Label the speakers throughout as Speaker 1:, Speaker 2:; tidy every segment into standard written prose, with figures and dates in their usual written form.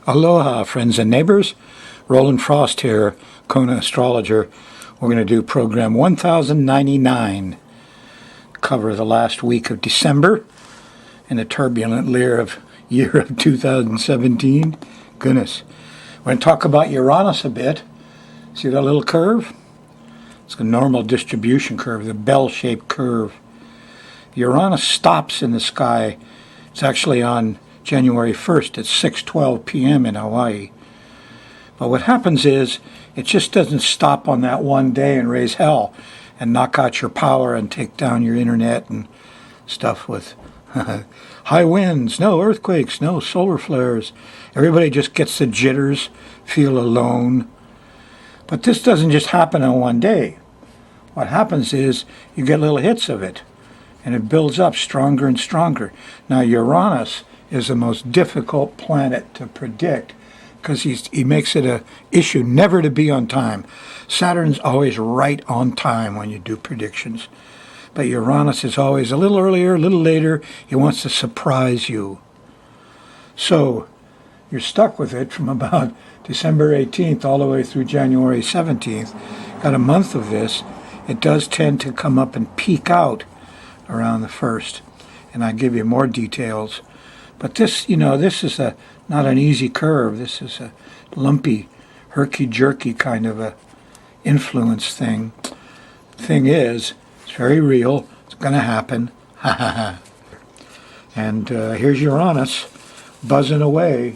Speaker 1: Aloha, friends and neighbors. Roland Frost here, Kona Astrologer. We're going to do program 1099, cover the last week of December in the turbulent year of 2017. Goodness. We're going to talk about Uranus a bit. See that little curve? It's a normal distribution curve, the bell-shaped curve. Uranus stops in the sky. It's actually on January 1st at 6:12 p.m. in Hawaii. But what happens is it just doesn't stop on that one day and raise hell and knock out your power and take down your internet and stuff with high winds, no earthquakes, no solar flares. Everybody just gets the jitters, feel alone. But this doesn't just happen on one day. What happens is you get little hits of it, and it builds up stronger and stronger. Now Uranus is the most difficult planet to predict because he makes it a issue never to be on time. Saturn's always right on time when you do predictions. But Uranus is always a little earlier, a little later. He wants to surprise you. So you're stuck with it from about December 18th all the way through January 17th. Got a month of this. It does tend to come up and peak out around the 1st. And I'll give you more details. But this, this is not an easy curve. This is a lumpy, herky-jerky kind of a influence thing. Thing is, it's very real. It's going to happen. And here's Uranus buzzing away.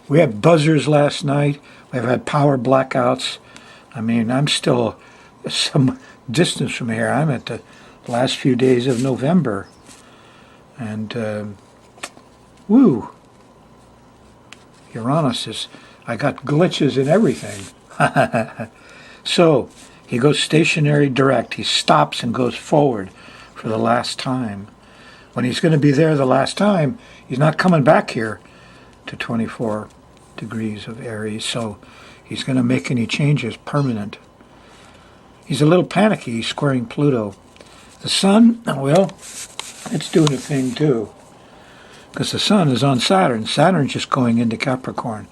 Speaker 1: We had buzzers last night. We've had power blackouts. I mean, I'm still some distance from here. I'm at the last few days of November. And woo! Uranus I got glitches in everything. So, he goes stationary direct. He stops and goes forward for the last time. When he's going to be there the last time, he's not coming back here to 24 degrees of Aries, so he's going to make any changes permanent. He's a little panicky. He's squaring Pluto. The Sun, well, it's doing a thing too. Because the Sun is on Saturn. Saturn's just going into Capricorn.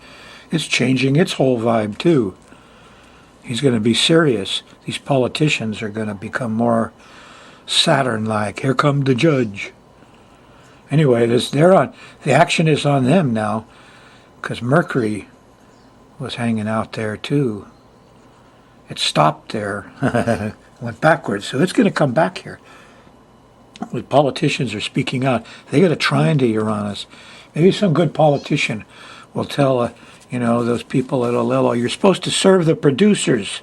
Speaker 1: It's changing its whole vibe too. He's going to be serious. These politicians are going to become more Saturn-like. Here come the judge. Anyway, the action is on them now, because Mercury was hanging out there too. It stopped there, went backwards, so it's going to come back here. The politicians are speaking out. They got a trine to Uranus. Maybe some good politician will tell, those people at Olelo, you're supposed to serve the producers.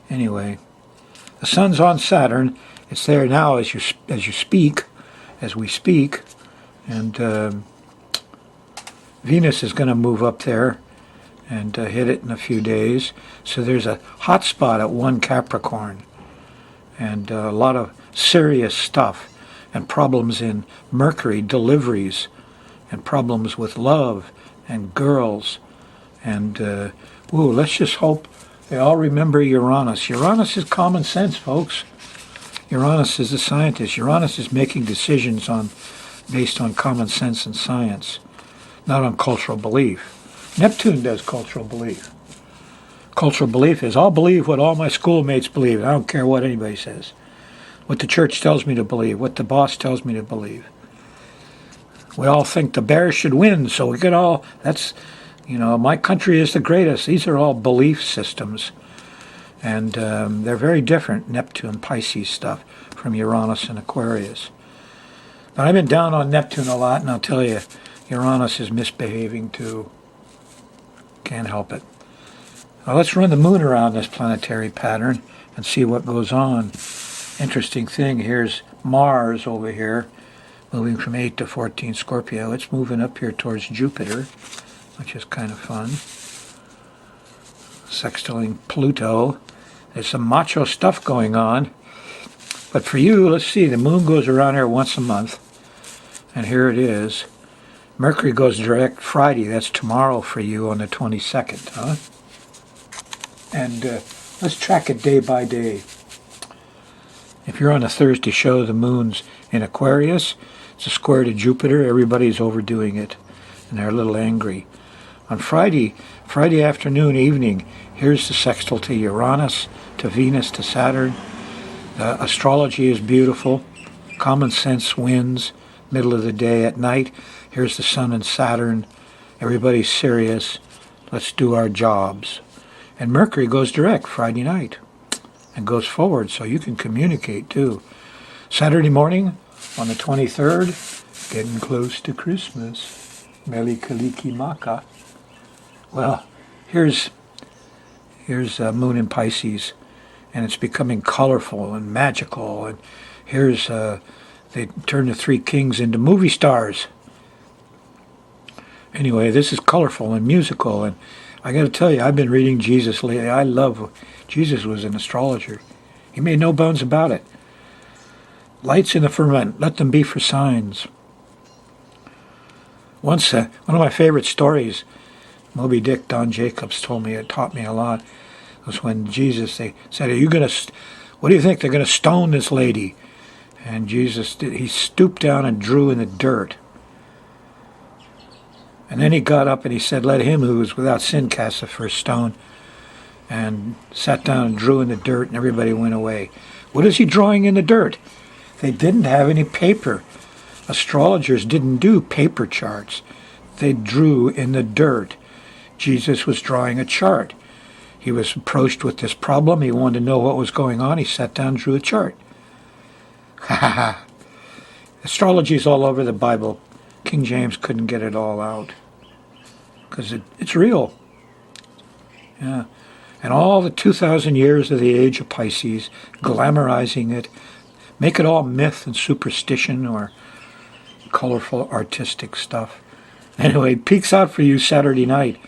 Speaker 1: Anyway, the Sun's on Saturn. It's there now as we speak, and Venus is going to move up there and hit it in a few days. So there's a hot spot at 1 Capricorn. And a lot of serious stuff and problems in Mercury, deliveries, and problems with love and girls. And, let's just hope they all remember Uranus. Uranus is common sense, folks. Uranus is a scientist. Uranus is making decisions based on common sense and science, not on cultural belief. Neptune does cultural belief. Cultural belief is, I'll believe what all my schoolmates believe. I don't care what anybody says. What the church tells me to believe. What the boss tells me to believe. We all think the Bears should win, so we can all, my country is the greatest. These are all belief systems. And they're very different, Neptune, Pisces stuff, from Uranus and Aquarius. But I've been down on Neptune a lot, and I'll tell you, Uranus is misbehaving too. Can't help it. Now let's run the moon around this planetary pattern and see what goes on. Interesting thing, here's Mars over here, moving from 8 to 14 Scorpio. It's moving up here towards Jupiter, which is kind of fun. Sextiling Pluto. There's some macho stuff going on. But for you, let's see, the moon goes around here once a month. And here it is. Mercury goes direct Friday. That's tomorrow for you on the 22nd, huh? And let's track it day by day. If you're on a Thursday show, the moon's in Aquarius. It's a square to Jupiter. Everybody's overdoing it, and they're a little angry. On Friday afternoon, evening, here's the sextile to Uranus, to Venus, to Saturn. The astrology is beautiful. Common sense wins. Middle of the day at night, here's the Sun and Saturn. Everybody's serious. Let's do our jobs. And Mercury goes direct Friday night and goes forward, so you can communicate too. Saturday morning on the 23rd, getting close to Christmas. Mele Kalikimaka. Well, here's Moon in Pisces, and it's becoming colorful and magical. And here's they turn the three kings into movie stars. Anyway, this is colorful and musical, and I got to tell you, I've been reading Jesus lately. I love Jesus was an astrologer. He made no bones about it. Lights in the firmament, let them be for signs. Once, one of my favorite stories, Moby Dick, Don Jacobs told me, it taught me a lot, was when Jesus, they said, what do you think, they're going to stone this lady? And Jesus, he stooped down and drew in the dirt. And then he got up and he said, let him who is without sin cast the first stone. And sat down and drew in the dirt, and everybody went away. What is he drawing in the dirt? They didn't have any paper. Astrologers didn't do paper charts. They drew in the dirt. Jesus was drawing a chart. He was approached with this problem. He wanted to know what was going on. He sat down and drew a chart. Ha ha ha. Astrology is all over the Bible. King James couldn't get it all out. Because it's real. Yeah. And all the 2,000 years of the age of Pisces, glamorizing it, make it all myth and superstition or colorful artistic stuff. Anyway, peeks out for you Saturday night.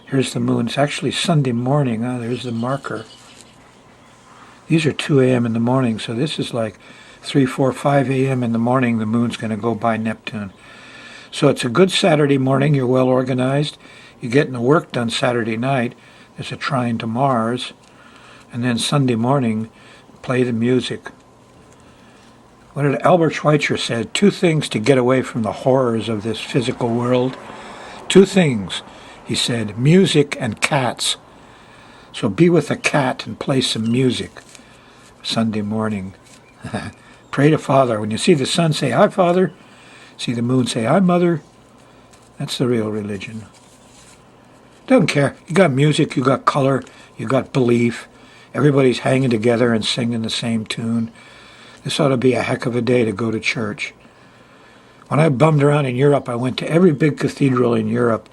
Speaker 1: Here's the moon. It's actually Sunday morning. There's the marker. These are 2 a.m. in the morning, so this is like 3, 4, 5 a.m. in the morning. The moon's going to go by Neptune. So it's a good Saturday morning. You're well organized. You're getting the work done Saturday night. There's a trine to Mars. And then Sunday morning, play the music. What did Albert Schweitzer said? 2 things to get away from the horrors of this physical world. 2 things, he said, music and cats. So be with a cat and play some music Sunday morning. Pray to Father. When you see the sun, say, hi, Father. See the moon, say, hi, Mother. That's the real religion. Doesn't care. You got music, you got color, you got belief. Everybody's hanging together and singing the same tune. This ought to be a heck of a day to go to church. When I bummed around in Europe, I went to every big cathedral in Europe,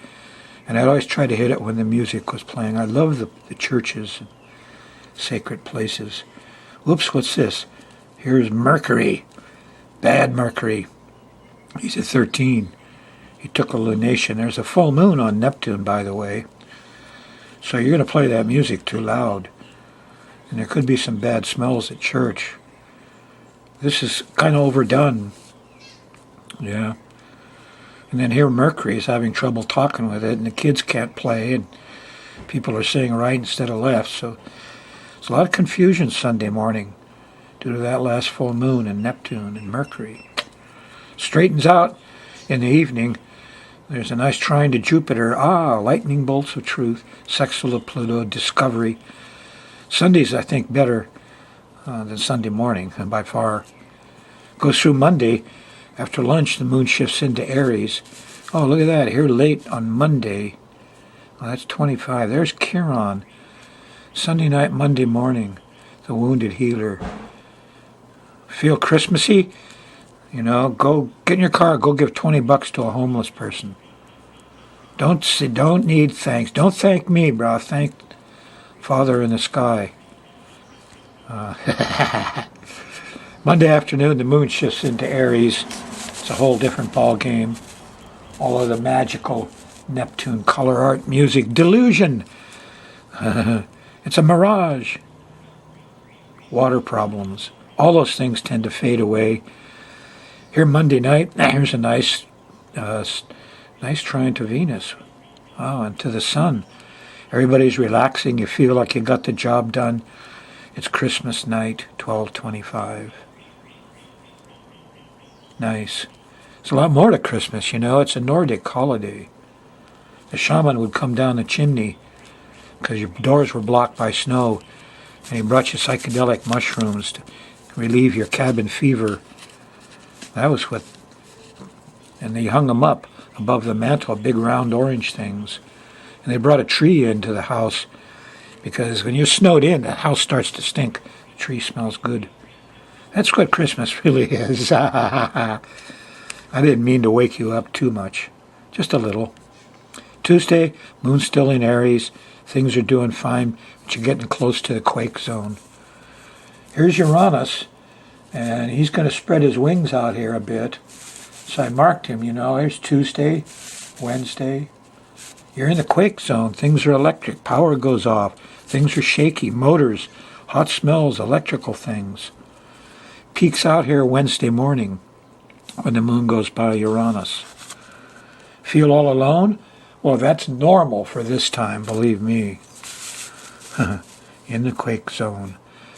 Speaker 1: and I'd always try to hit it when the music was playing. I love the churches and sacred places. Whoops, what's this? Here's Mercury. Bad Mercury. He's at 13. He took a lunation. There's a full moon on Neptune, by the way. So you're going to play that music too loud. And there could be some bad smells at church. This is kind of overdone. Yeah. And then here Mercury is having trouble talking with it, and the kids can't play, and people are saying right instead of left. So there's a lot of confusion Sunday morning due to that last full moon and Neptune and Mercury. Straightens out in the evening. There's a nice trine to Jupiter. Lightning bolts of truth. Sextile of Pluto. Discovery. Sunday's, I think, better than Sunday morning, and by far. Goes through Monday. After lunch, the moon shifts into Aries. Oh, look at that. Here late on Monday. Oh, that's 25. There's Chiron. Sunday night, Monday morning. The wounded healer. Feel Christmassy? You know, go get in your car, go give $20 to a homeless person. Don't need thanks. Don't thank me, bro. Thank Father in the sky. Monday afternoon, the moon shifts into Aries. It's a whole different ball game. All of the magical Neptune color art music delusion. It's a mirage. Water problems. All those things tend to fade away. Here Monday night, here's a nice trine to Venus. Oh, and to the sun. Everybody's relaxing. You feel like you got the job done. It's Christmas night, 12:25. Nice. There's a lot more to Christmas, you know. It's a Nordic holiday. The shaman would come down the chimney because your doors were blocked by snow, and he brought you psychedelic mushrooms to relieve your cabin fever. That was what... And they hung them up above the mantle, big round orange things. And they brought a tree into the house because when you're snowed in, the house starts to stink. The tree smells good. That's what Christmas really is. I didn't mean to wake you up too much. Just a little. Tuesday, moon still in Aries. Things are doing fine, but you're getting close to the quake zone. Here's Uranus, and he's going to spread his wings out here a bit. So I marked him, you know. There's Tuesday, Wednesday. You're in the quake zone. Things are electric. Power goes off. Things are shaky. Motors, hot smells, electrical things. Peaks out here Wednesday morning when the moon goes by Uranus. Feel all alone? Well, that's normal for this time, believe me. In the quake zone.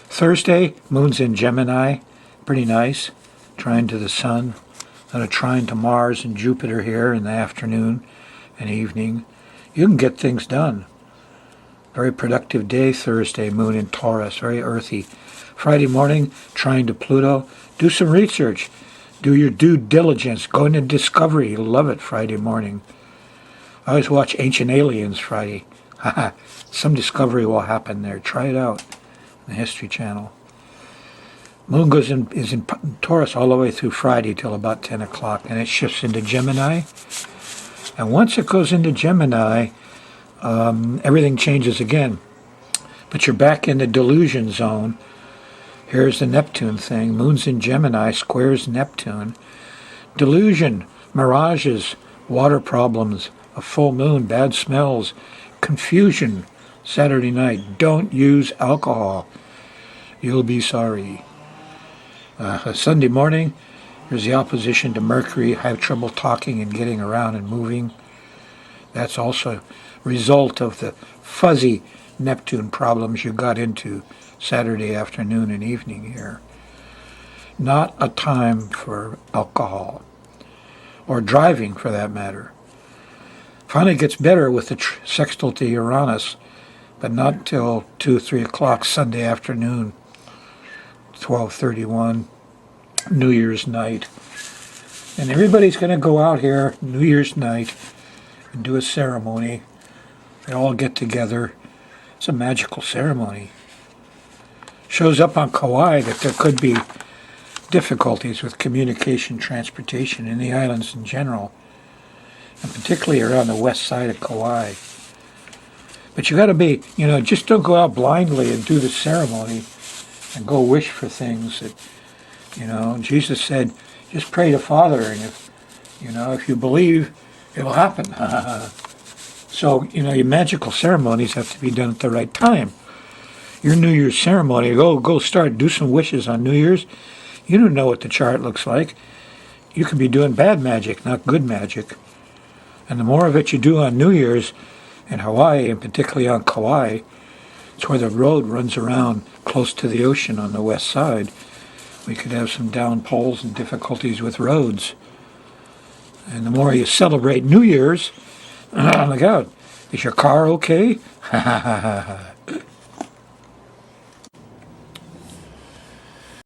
Speaker 1: Thursday, moon's in Gemini. Pretty nice. Trine to the sun. Then a trine to Mars and Jupiter here in the afternoon and evening. You can get things done. Very productive day Thursday, moon in Taurus, very earthy. Friday morning, trine to Pluto. Do some research. Do your due diligence. Go into Discovery. You'll love it Friday morning. I always watch Ancient Aliens Friday. Some discovery will happen there. Try it out on the History Channel. Moon is in Taurus all the way through Friday till about 10 o'clock, and it shifts into Gemini. And once it goes into Gemini, everything changes again. But you're back in the delusion zone. Here's the Neptune thing. Moon's in Gemini, squares Neptune. Delusion, mirages, water problems, a full moon, bad smells, confusion. Saturday night, don't use alcohol. You'll be sorry. Sunday morning, there's the opposition to Mercury. Have trouble talking and getting around and moving. That's also a result of the fuzzy Neptune problems you got into Saturday afternoon and evening here. Not a time for alcohol, or driving for that matter. Finally gets better with the sextile to Uranus, but not until 2, 3 o'clock Sunday afternoon, 12:31, New Year's night. And everybody's going to go out here New Year's night and do a ceremony. They all get together. It's a magical ceremony. Shows up on Kauai that there could be difficulties with communication, transportation in the islands in general, and particularly around the west side of Kauai. But you got to be, just don't go out blindly and do the ceremony and go wish for things that, Jesus said, just pray to Father, and if you believe, it'll happen. So, your magical ceremonies have to be done at the right time. Your New Year's ceremony, go start, do some wishes on New Year's. You don't know what the chart looks like. You could be doing bad magic, not good magic. And the more of it you do on New Year's in Hawaii, and particularly on Kauai, it's where the road runs around close to the ocean on the west side. We could have some downpours and difficulties with roads. And the more you celebrate New Year's, look out, is your car okay?